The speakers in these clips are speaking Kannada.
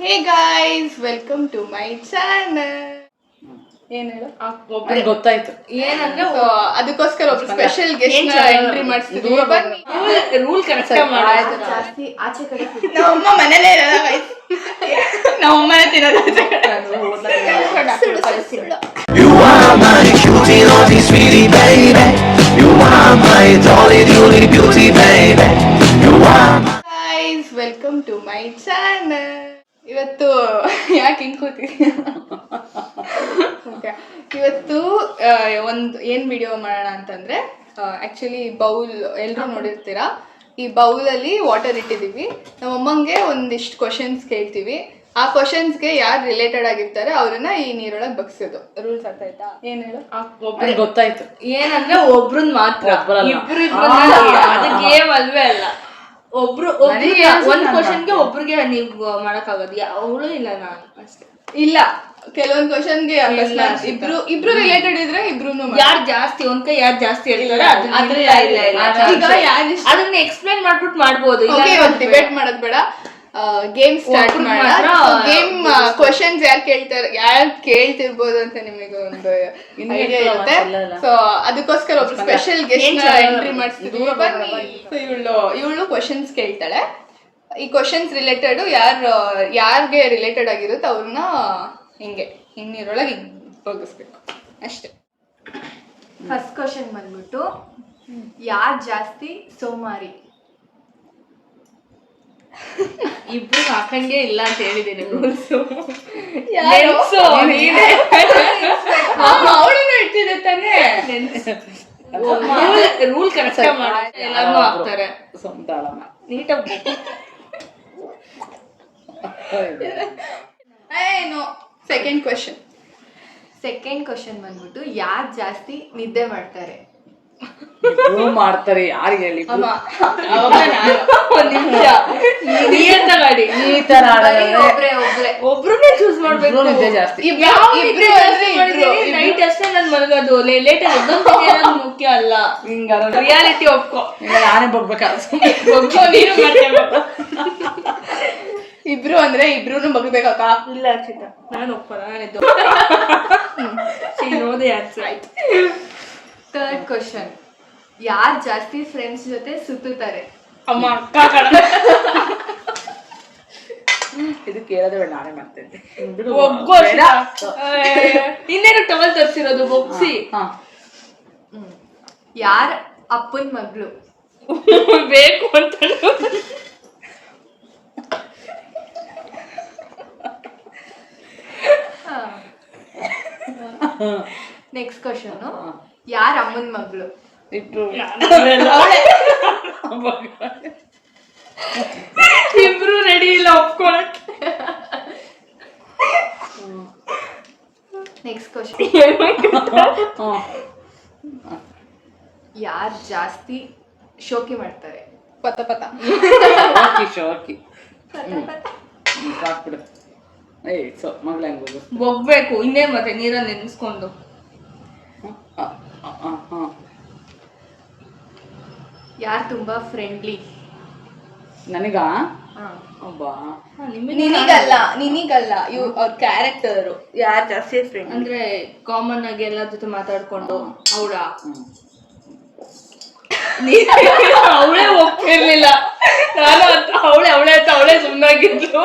Hey guys, welcome to my channel. ಏನ್ ಹೇಳು? ಒಬ್ಬರಿಗೆ ಗೊತ್ತಾಯ್ತು ಏನಂದ್ರೆ ಅದಕ್ಕೋಸ್ಕರ ಒಬ್ರು ಸ್ಪೆಷಲ್ ಗೆಸ್ಟ್ ಎಂಟ್ರಿ ಮಾಡಿಸ್ತಿದ್ವಿ. ಬನ್ನಿ, ರೂಲ್ ಕರೆಕ್ಟ್ ಮಾಡೋದು. ಜಾಸ್ತಿ ಆಚೆ ಕಡೆ ನಮ್ಮಮ್ಮ ಮನೇಲೇ ಇರಲ್ಲ guys. ನಮ್ಮಮ್ಮನೇ ತಿನ್ನೋದು ಆಚೆ ಕಡೆ. You are my cutie, naughty, sweetie, baby. You are my dolly, doody, beauty, baby. You are my... Guys, welcome to my channel. ಇವತ್ತು ಯಾಕೆ ಹಿಂಗ್ ಕೂತಿದ್ಯಾ? ಇವತ್ತು ಒಂದು ಏನು ವಿಡಿಯೋ ಮಾಡೋಣ ಅಂತಂದ್ರೆ, ಆ್ಯಕ್ಚುಲಿ ಬೌಲ್ ಎಲ್ಲರೂ ನೋಡಿರ್ತೀರಾ. ಈ ಬೌಲಲ್ಲಿ ವಾಟರ್ ಇಟ್ಟಿದ್ದೀವಿ. ನಮ್ಮ ಅಮ್ಮಂಗೆ ಒಂದಿಷ್ಟು ಕ್ವಶನ್ಸ್ ಕೇಳ್ತೀವಿ. ಆ ಕ್ವಶನ್ಸ್ಗೆ ಯಾರು ರಿಲೇಟೆಡ್ ಆಗಿರ್ತಾರೆ ಅವ್ರನ್ನ ಈ ನೀರೊಳಗೆ ಬಗ್ಸೋದು. ರೂಲ್ಸ್ ಅರ್ಥ ಆಯ್ತಾ? ಏನ್ ಹೇಳು? ಒಬ್ಬರಿಗೆ ಗೊತ್ತಾಯ್ತು ಏನಂದ್ರೆ ಒಬ್ರನ್ ಮಾತ್ರ, ಇಬ್ರು ಅದು ಗೇಮ್ ಅಲ್ವೇ ಅಲ್ಲ. ಒಬ್ರಿಗೆ ಒಂದ್ ಕ್ವಶನ್ಗೆ ಒಬ್ರಿಗೆ ನೀವು ಮಾಡಕ್ಕಾಗೋದು, ಅವಳು ಇಲ್ಲ ನಾನು ಅಷ್ಟೇ. ಇಲ್ಲ, ಕೆಲವೊಂದು ಕ್ವಶನ್ಗೆ ಇಬ್ರು ರಿಲೇಟೆಡ್ ಇದ್ರೆ ಇಬ್ರು ಯಾರು ಜಾಸ್ತಿ ಒಂದ್ ಕೈ ಯಾರು ಜಾಸ್ತಿ ಹೇಳ್ತಾರೆ ಅದನ್ನ ಎಕ್ಸ್ಪ್ಲೈನ್ ಮಾಡ್ಬಿಟ್ಟು ಮಾಡ್ಬೋದು. ಡಿಬೇಟ್ ಮಾಡೋದ್ ಬೇಡ, ಗೇಮ್ ಸ್ಟಾರ್ಟ್ ಮಾಡೋಣ. ಗೇಮ್ ಕ್ವಶನ್ಸ್ ಯಾರು ಕೇಳ್ತಿರ್ಬೋದು ಅಂತ ನಿಮಗೆ ಒಂದು ಐಡಿಯಾ ಇರುತ್ತೆ. ಸೊ ಅದಕ್ಕೋಸ್ಕರ ಒಬ್ರು ಸ್ಪೆಷಲ್ ಗೆಸ್ಟ್ ಎಂಟ್ರಿ ಮಾಡಿಸ್ತಿದ್ವಿ. ಬನ್ನಿ, ಇವಳು ಕ್ವಶನ್ಸ್ ಕೇಳ್ತಾಳೆ. ಈ ಕ್ವಶನ್ಸ್ ರಿಲೇಟೆಡ್ ಯಾರಿಗೆ ರಿಲೇಟೆಡ್ ಆಗಿರುತ್ತೆ ಅವ್ರನ್ನ ಹಿಂಗೆ ನೀರೊಳಗೆ ಬಗ್ಗಿಸ್ಬೇಕು ಅಷ್ಟೇ. ಫಸ್ಟ್ ಕ್ವಶನ್ ಬಂದ್ಬಿಟ್ಟು, ಯಾರು ಜಾಸ್ತಿ ಸೋಮಾರಿ? ಇಬ್ರು ಹಾಕಂಗೆ ಇಲ್ಲ ಅಂತ ಹೇಳಿದ್ದೀನಿ. ಅವಳನ್ನು ಇಟ್ಟಿದೆ ತಾನೇ. ರೂಲ್ ಕರೆಕ್ಟ್ ಮಾಡೋದು, ಎಲ್ಲಾನು ಹಾಕ್ತಾರೆ. ನೀಟಾಗಿ ಏನು. ಸೆಕೆಂಡ್ ಕ್ವಶನ್ ಬಂದ್ಬಿಟ್ಟು, ಯಾರು ಜಾಸ್ತಿ ನಿದ್ದೆ ಮಾಡ್ತಾರೆ? ಮಾಡ್ತಾರೆ, ಯಾರಿಗೆ ಹೇಳಿ? ಒಂದ್ ನಿಮಿಷ, ಒಬ್ರನ್ನೇ ಚೂಸ್ ಮಾಡ್ಬೇಕು. ಜಾಸ್ತಿ ನೈಟ್ ಅಷ್ಟೇ ನನ್ ಮಲಗೋದು, ಲೇಟ್ ಆಗಿ ಮುಖ್ಯ ಅಲ್ಲ. ರಿಯಾಲಿಟಿ ಒಪ್ಕೊ. ನಾನೇ ಬಗ್ಬೇಕಾದ್ರೆ ಇಬ್ರು ಅಂದ್ರೆ ಇಬ್ರು ಬಗ್ಬೇಕಕ್ಕ. ಇಲ್ಲ ಅರ್ಚಿತ, ನಾನು ಒಪ್ಪಲ್ಲ, ನಾನಿದ್ದು. ಥರ್ಡ್ ಕ್ವಶನ್, ಯಾರು ಜಾಸ್ತಿ ಫ್ರೆಂಡ್ಸ್ ಜೊತೆ ಸುತ್ತುತ್ತಾರೆ? ಅಮ್ಮ, ಅಕ್ಕ ಕಡ. ಇದು ಕೇಳೋದೇ ಬೇಡ, ನಾನೇ ಮಾಡ್ತೇನೆ. ಇನ್ನೇನು ಟವಲ್ ತರಿಸಿರೋದು ಬೊಗ್ಸಿ. ಯಾರ ಅಪ್ಪನ ಮಗಳು? ಬೇಕು ಅಂತ. ನೆಕ್ಸ್ಟ್ ಕ್ವಶನ್, ಯಾರ ಅಮ್ಮನ ಮಗಳು? ಇಬ್ರು ರೆಡಿ ಇಲ್ಲ ಒಪ್ಕೊಳಕ್. ನೆಕ್ಸ್ಟ್ ಕ್ವಶನ್, ಯಾರು ಜಾಸ್ತಿ ಶೋಕಿ ಮಾಡ್ತಾರೆ? ಪತ ಪತ ಶೋಕಿ ಸಾಕ್ಬಿಡು. ಮಗಳ ಹೆಂಗ್ ಬೊಗ್ಬೇಕು ಇನ್ನೇ ಮತ್ತೆ ನೀರಲ್ಲಿ ನೆನೆಸ್ಕೊಂಡು. ಯಾರು ತುಂಬಾ ಫ್ರೆಂಡ್ಲಿ? ನನಗ ನಿನಗಲ್ಲ ಅವ್ರ ಕ್ಯಾರೆಕ್ಟರ್. ಯಾರು ಜಾಸ್ತಿ ಫ್ರೆಂಡ್ ಅಂದ್ರೆ ಕಾಮನ್ ಆಗಿ ಎಲ್ಲರ ಜೊತೆ ಮಾತಾಡ್ಕೊಂಡು ಅವಳ ಅವಳೇ ಒಪ್ಪಿರ್ಲಿಲ್ಲ. ನಾನು ಅವಳೇ ಸುಮ್ಮನಾಗಿದ್ಲು.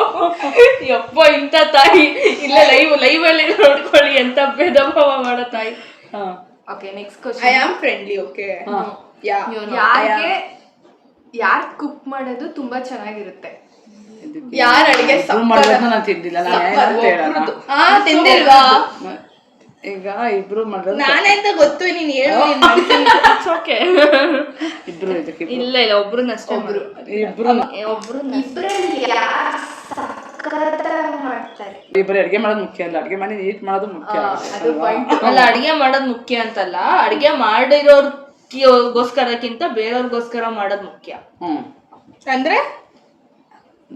ಯಪ್ಪ, ಇಂಥ ತಾಯಿ ಇಲ್ಲ. ಲೈವ್ ಅಲ್ಲಿ ನೋಡ್ಕೊಳ್ಳಿ, ಎಂತ ಭೇದ ಭಾವ ಮಾಡೋ ತಾಯಿ. Okay, next question, I am friendly. Okay, ಯಾರು ಕುಕ್ ಮಾಡೋದು ತುಂಬಾ ಚೆನ್ನಾಗಿರುತ್ತೆ? ಯಾರ ಅಡಿಗೆ ನಾನು ತಿಂದಿಲ್ಲ, ತಿಂದಿಲ್ವಾ? ಈಗ ಇಬ್ರು ಮಾಡೋದು ನಾನೇ ಅಂತ ಗೊತ್ತು, ನೀನ್ ಹೇಳು. ಇಬ್ರು ಇದಕ್ಕೆ ಇಲ್ಲ ಒಬ್ರನ್ನ ಅಷ್ಟೇ. ಇಬ್ರು ಅಡ್ಗೆ ಮಾಡೋದು ಮುಖ್ಯ ಅಲ್ಲ, ಅಡ್ಗೆ ಮಾಡಿ ನೀಟ್ ಮಾಡೋದು ಮುಖ್ಯ ಅಲ್ಲ. ಅಡ್ಗೆ ಮಾಡೋದು ಮುಖ್ಯ ಅಂತಲ್ಲ, ಅಡ್ಗೆ ಮಾಡಿರೋರ್ಗೋಸ್ಕರಕ್ಕಿಂತ ಬೇರೆಯವ್ರಿಗೋಸ್ಕರ ಮಾಡೋದು ಮುಖ್ಯ. ಅಂದ್ರೆ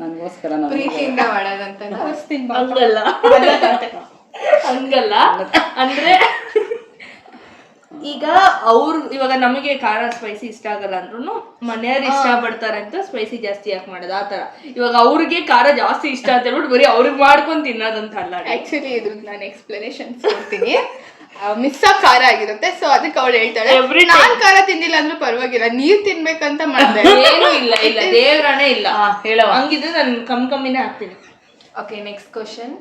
ನನಗೋಸ್ಕರ ಪ್ರೀತಿಯಿಂದ ಮಾಡೋದಂತ. ಹಂಗಲ್ಲ ಹಂಗಲ್ಲ ಅಂದ್ರೆ ಈಗ ಇವಾಗ ನಮಗೆ ಖಾರ ಸ್ಪೈಸಿ ಇಷ್ಟ ಆಗಲ್ಲ ಅಂದ್ರೂ ಮನೆಯವ್ರು ಇಷ್ಟ ಪಡ್ತಾರೆ ಅಂತ ಸ್ಪೈಸಿ ಜಾಸ್ತಿ ಯಾಕೆ ಮಾಡೋದು ಆ ತರ. ಇವಾಗ ಅವ್ರಿಗೆ ಖಾರ ಜಾಸ್ತಿ ಇಷ್ಟ ಅಂತ ಹೇಳ್ಬಿಟ್ಟು ಬರೀ ಅವ್ರಿಗೆ ಮಾಡ್ಕೊಂಡು ತಿನ್ನೋದಂತ ಅಲ್ಲ. ಆಕ್ಚುಲಿ ಇದು ನಾನು ಎಕ್ಸ್ಪ್ಲನೇಷನ್ ಕೊಡ್ತೀನಿ. ಮಿಸ್ ಖಾರ ಆಗಿರುತ್ತೆ, ಸೊ ಅದಕ್ಕೆ ಅವಳು ಹೇಳ್ತಾಳೆ ನಾನ್ ಖಾರ ತಿಂದಿಲ್ಲ ಅಂದ್ರೂ ಪರವಾಗಿಲ್ಲ, ನೀರ್ ತಿನ್ಬೇಕಂತ ಮಾಡಿದೆ. ಏನು ಇಲ್ಲ ದೇವ್ರಾನೇ ಇಲ್ಲ ಹೇಳೋ ಹಂಗಿದ್ರೆ ನಾನು ಕಮ್ಮಿನೇ ಹಾಕ್ತೀನಿ. Okay, next question.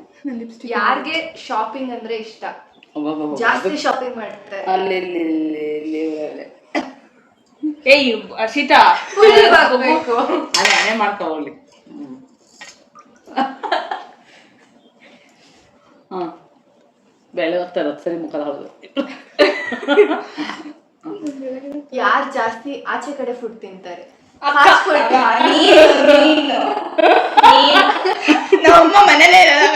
ಯಾರಿಗೆ ಶಾಪಿಂಗ್ ಅಂದ್ರೆ ಇಷ್ಟ? ಜಾಸ್ತಿ ಶಾಪಿಂಗ್ ಮಾಡ್ತಾರೆ. ಏಯ್ ಹರ್ಷಿತಾ ಅದೇ ಮಾಡ್ಕೋಲಿ. ಹಾ ಬೆಳೆ ಹೋಗ್ತಾರ ಸರಿ ಮುಖದ ಹೌದು. ಯಾರು ಜಾಸ್ತಿ ಆಚೆ ಕಡೆ ಫುಡ್ ತಿಂತಾರೆ? ನಮ್ಮಮ್ಮ ಮನೇಲೇ ಇರಲ್ಲ,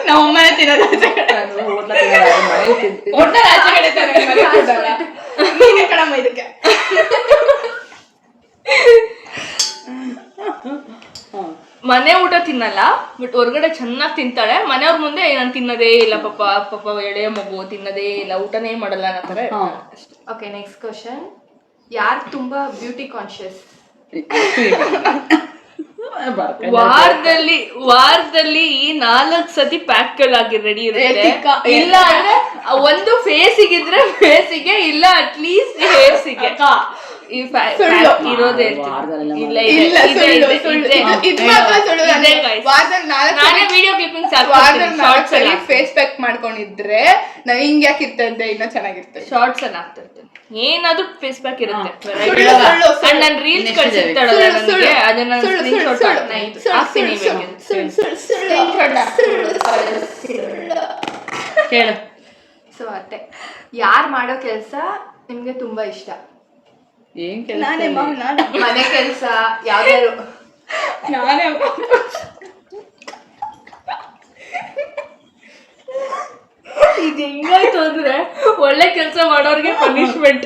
ನಮ್ಮಮ್ಮನೇ ತಿನ್ನೋದು ಆಚೆ ಕಡೆ. ಹೋಟೆಲ್ ಆಚೆ ಕಡೆ ನೀನೇ ಕಣಮ್ಮ ಇದಕ್ಕೆ. ಮನೆ ಊಟ ತಿನ್ನಲ್ಲ, ಬಟ್ ಹೊರಗಡೆ ಚೆನ್ನಾಗಿ ತಿಂತಾಳೆ. ಮನೆಯವ್ರ ಮುಂದೆ ನಾನು ತಿನ್ನೋದೇ ಇಲ್ಲ, ಪಾಪ ಎಳೆ ಮಗು ತಿನ್ನೋದೇ ಇಲ್ಲ, ಊಟನೇ ಮಾಡಲ್ಲ ಅನ್ನೋ ಥರ. Okay, next question. ಯಾರು ತುಂಬಾ ಬ್ಯೂಟಿ ಕಾನ್ಶಿಯಸ್? ವಾರದಲ್ಲಿ 4 ಸತಿ ಪ್ಯಾಕ್ಗಳಾಗಿ ರೆಡಿ ಇರುತ್ತೆ. ಇಲ್ಲ ಅಂದ್ರೆ ಒಂದು ಫೇಸಿಗಿದ್ರೆ ಫೇಸಿಗೆ, ಇಲ್ಲ ಅಟ್ಲೀಸ್ಟ್ ಹೇರ್ಸಿಗೆ ಇರೋದೇ. ವಿಡಿಯೋ ಕ್ಲಿಪ್ಪಿಂಗ್ಸ್ ಫೇಸ್ ಪ್ಯಾಕ್ ಮಾಡ್ಕೊಂಡಿದ್ರೆ ನಾವ್ ಹಿಂಗ್ ಯಾಕೆ ಇರ್ತದೆ, ಇನ್ನ ಚೆನ್ನಾಗಿರ್ತದೆ. ಶಾರ್ಟ್ಸ್ ಅನ್ನ ಹಾಕ್ತಾ ಇರ್ತೇನೆ, ಏನಾದ್ರೂ ಫೇಸ್ ಪ್ಯಾಕ್ ಇರುತ್ತೆ. ನಾನು ರೀಲ್ಸ್ ಕಳ್ಸಿರ್ತಾಳಲ್ಲ ನನಗೆ, ಅದನ್ನ ಹಾಕ್ತೀನಿ. ಕೇಳು. ಸೊ ಅತ್ತೆ, ಯಾರು ಮಾಡೋ ಕೆಲಸ ನಿಮ್ಗೆ ತುಂಬಾ ಇಷ್ಟ? ಏನ್ ಕೆಲಸ? ಮನೆ ಕೆಲಸ ಯಾವ್ದಾದ್ರು? ನಾನೇ ಇದು ಹೆಂಗಾಯ್ತು ಅಂದ್ರೆ ಒಳ್ಳೆ ಕೆಲಸ ಮಾಡೋರ್ಗೆ ಪನಿಷ್ಮೆಂಟ್.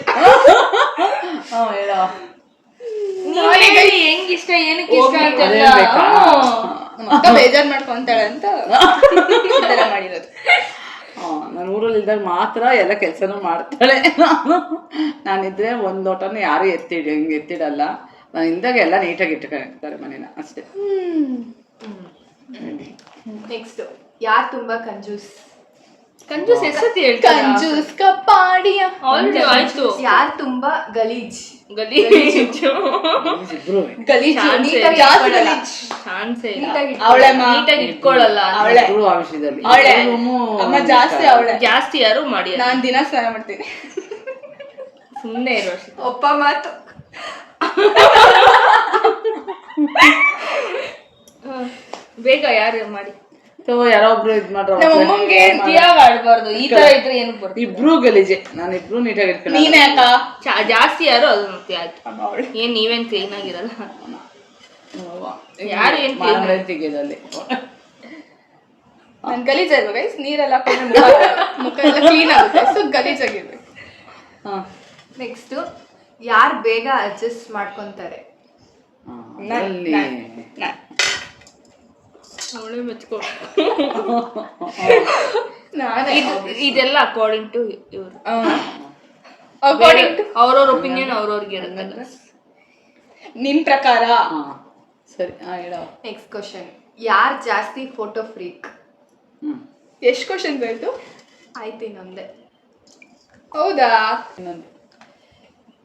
ಹೆಂಗ್ ಇಷ್ಟ ಏನಕ್ಕೆ ಇಷ್ಟ ಅಂತೆಲ್ಲ ಬೇಜಾರ್ ಮಾಡ್ಕೊಂತಾಳೆ ಅಂತ ಮಾಡಿರೋದು. ನಾನು ಊರಲ್ಲಿ ಇದ್ದಾಗ ಮಾತ್ರ ಎಲ್ಲ ಕೆಲಸನೂ ಮಾಡ್ತಾಳೆ. ನಾನಿದ್ರೆ ಒಂದು ಲೋಟನೂ ಯಾರು ಎತ್ತಿಡಲ್ಲ. ನಾನು ಇದ್ದಾಗ ಎಲ್ಲ ನೀಟಾಗಿ ಇಟ್ಕೊಂಡಿರ್ತಾರೆ ಮನೇನ ಅಷ್ಟೇ. ನೆಕ್ಸ್ಟ್, ಯಾರು ತುಂಬಾ ಕಂಜೂಸ್? ಎಷ್ಟೊತ್ತಿ ಹೇಳ್ತಾರೆ? ಕಂಜೂಸ್ ಕಪ್ಪಾಡಿಯ. ಆಲ್ರೆಡಿ ಆಯ್ತು. ಯಾರು ತುಂಬಾ ಗಲೀಜ್? ನೀಟಾಗಿ ಇಟ್ಕೊಳ್ಳಲ್ಲ. ಜಾಸ್ತಿ ಯಾರು ಮಾಡಿ. ನಾನ್ ದಿನ ಸ್ನಾನ ಮಾಡ್ತೀನಿ. ಸುಮ್ಮನೆ ಇರೋ ಒಪ್ಪ ಮಾತು. ಬೇಗ ಯಾರು ಮಾಡಿ. ಯಾರೋ ಒಬ್ರು ಇದ್ ಮಾಡ್ರ ಆಡ್ಬಾರ್ದು. ಈ ತರ ಇದ್ರೆ ಏನು ಬರ್ತದೆ? ಇಬ್ರು ಗಲೀಜೆ, ನಾನು ಇಬ್ರು ನೀಟಾಗಿ ಇಟ್ಕೊಂಡು. ನೀನ್ ಯಾಕ ಜಾಸ್ತಿ ಯಾರು ಅದು ಮತ್ತೆ ಆಯ್ತು. ಏನ್ ನೀವೇನ್ ಕ್ಲೀನ್ ಆಗಿರಲ್ಲ. ಯಾರು ಏನ್ ತೆಗೆದಲ್ಲಿ ನನ್ ಗಲೀಜಾಗಿರ್ಬೇಕು ಗೈಸ್. ನೀರೆಲ್ಲ ಮುಖ ಎಲ್ಲ ಕ್ಲೀನ್ ಆಗುತ್ತೆ, ಸೊ ಗಲೀಜಾಗಿರ್ಬೇಕು. ನೆಕ್ಸ್ಟ್, ಯಾರು ಬೇಗ ಅಡ್ಜಸ್ಟ್ ಮಾಡ್ಕೊಂತಾರೆ? ಅವಳೇ ಮೆಚ್ಕೋ. ಇದೆಲ್ಲ ಅಕಾರ್ಡಿಂಗ್ ಟು ಇವ್ರು, ಅವ್ರವ್ರ ಒಪಿನಿಯನ್ ಅವ್ರವ್ರಿಗೆ ಇರುತ್ತೆ. ನಿನ್ ಪ್ರಕಾರ ಸರಿ ಹೇಳ. ನೆಕ್ಸ್ಟ್ ಕ್ವಶನ್, ಯಾರು ಜಾಸ್ತಿ ಫೋಟೋ ಫ್ರೀಕ್? ಎಷ್ಟು ಕ್ವಶನ್ಸ್ ಆಯ್ತು? ಆಯ್ತು, ಇನ್ನೊಂದೇ. ಹೌದಾ?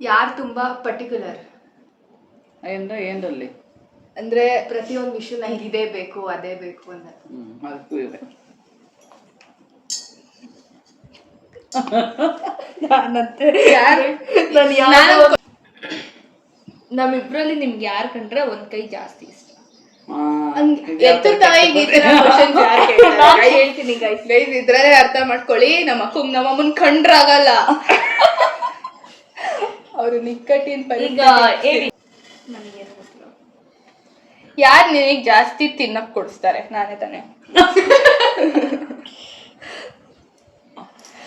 ಯಾರು ತುಂಬಾ ಪರ್ಟಿಕ್ಯುಲರ್? ಏನ್ರಲ್ಲಿ ಅಂದ್ರೆ ಪ್ರತಿಯೊಂದು ವಿಷಯ ನಂಗೆ ಇದೇ ಬೇಕು ಅದೇ ಬೇಕು ಅಂತ. ಅದಕ್ಕೂ ಇದೆ. ನಮ್ಮಿಬ್ರಲ್ಲಿ ನಿಮ್ಗೆ ಯಾರು ಕಂಡ್ರೆ ಒಂದ್ ಕೈ ಜಾಸ್ತಿ ಇಷ್ಟ? ಹೇಳ್ತೀನಿ ಗೈಸ್, ಇದ್ರಲ್ಲೇ ಅರ್ಥ ಮಾಡ್ಕೊಳ್ಳಿ. ನಮ್ಮಮ್ಮನ್ ಕಂಡ್ರಾಗಲ್ಲ, ಅವ್ರು ನಿಕ್ಕಟ್ಟಿನ ಯಾರು ನಿನಗ್ ಜಾಸ್ತಿ ತಿನ್ನಕ್ ಕೊಡಿಸ್ತಾರೆ? ನಾನೇ ತಾನೆ.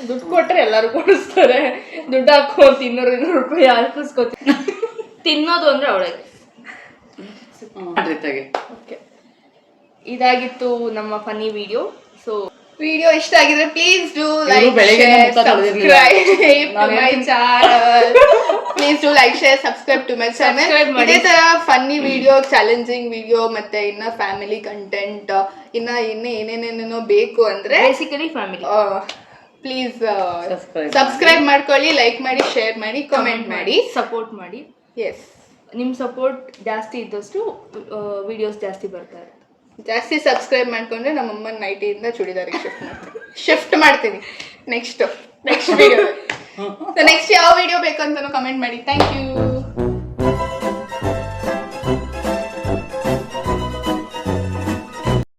ದುಡ್ಡು ಕೊಟ್ರೆ ಎಲ್ಲರೂ ಕೊಡಿಸ್ತಾರೆ. ದುಡ್ಡು ಹಾಕೋ 200 ರೂಪಾಯಿ ಹಾಕಿಸ್ಕೋತೀನಿ. ತಿನ್ನೋದು ಅಂದ್ರೆ ಅವಳಿಗೆ. ಇದಾಗಿತ್ತು ನಮ್ಮ ಫನ್ನಿ ವಿಡಿಯೋ. ಸೊ ವಿಡಿಯೋ ಇಷ್ಟ ಆಗಿದ್ರೆ ಪ್ಲೀಸ್ ಡೂ ಇವ್ರು ಲೈಕ್ ಬೆಳಗ್ಗೆನೇ ಶೇರ್ ಮುಖ ತೊಳೆದಿರ್ಲಿಲ್ಲ. Subscribe to my channel. Please do like share subscribe to my channel. ಇದೇ ತರ ಫನ್ನಿ ವಿಡಿಯೋ, ಚಾಲೆಂಜಿಂಗ್ ವಿಡಿಯೋ, ಮತ್ತೆ ಇನ್ನ ಫ್ಯಾಮಿಲಿ ಕಂಟೆಂಟ್, ಇನ್ನ ಏನೇನೇನೇನೋ ಬೇಕು ಅಂದ್ರೆ ಬೇಸಿಕಲಿ ಫ್ಯಾಮಿಲಿ ಪ್ಲೀಸ್ ಸಬ್ಸ್ಕ್ರೈಬ್ ಮಾಡ್ಕೊಳ್ಳಿ, ಲೈಕ್ ಮಾಡಿ, ಶೇರ್ ಮಾಡಿ, ಕಾಮೆಂಟ್ ಮಾಡಿ, ಸಪೋರ್ಟ್ ಮಾಡಿ. ಎಸ್, ನಿಮ್ಮ ಸಪೋರ್ಟ್ ಜಾಸ್ತಿ ಇದ್ದಷ್ಟು ವಿಡಿಯೋಸ್ ಜಾಸ್ತಿ ಬರ್ತಾರೆ. ಜಾಸ್ತಿ ಸಬ್ಸ್ಕ್ರೈಬ್ ಮಾಡ್ಕೊಂಡ್ರೆ ನಮ್ಮಮ್ಮ ನೈಟಿಯಿಂದ ಚೂಡಿದಾರಿಗೆ ಶಿಫ್ಟ್ ಮಾಡ್ತೀನಿ ನೆಕ್ಸ್ಟ್ ವಿಡಿಯೋ. ನೆಕ್ಸ್ಟ್ ಯಾವ ವಿಡಿಯೋ ಬೇಕು ಅಂತಾನು ಕಮೆಂಟ್ ಮಾಡಿ. Thank you.